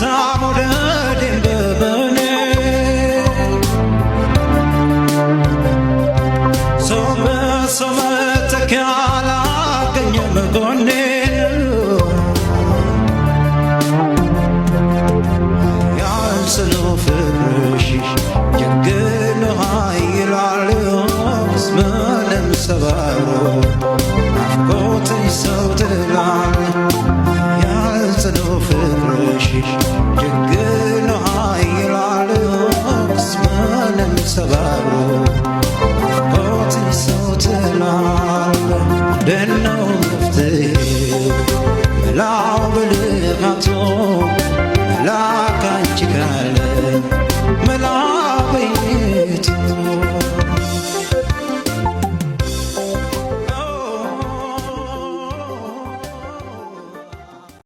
መውደዴን በበኔ ሰው በሰው መተኪያ አላገኘም ጎኔን ያንስነው ፍቅርሽ ጀግኖ ኃይላል ምንም ሰባሮ ናፍቆትሽ ሰው ትላል ያንስነው ፍቅርሽ ጀግኖ ኃይላል ምንም ሰባሮ ናፍቆትሽ ሰው ትላል ደነው መፍትሄ መላው ብልሃቶ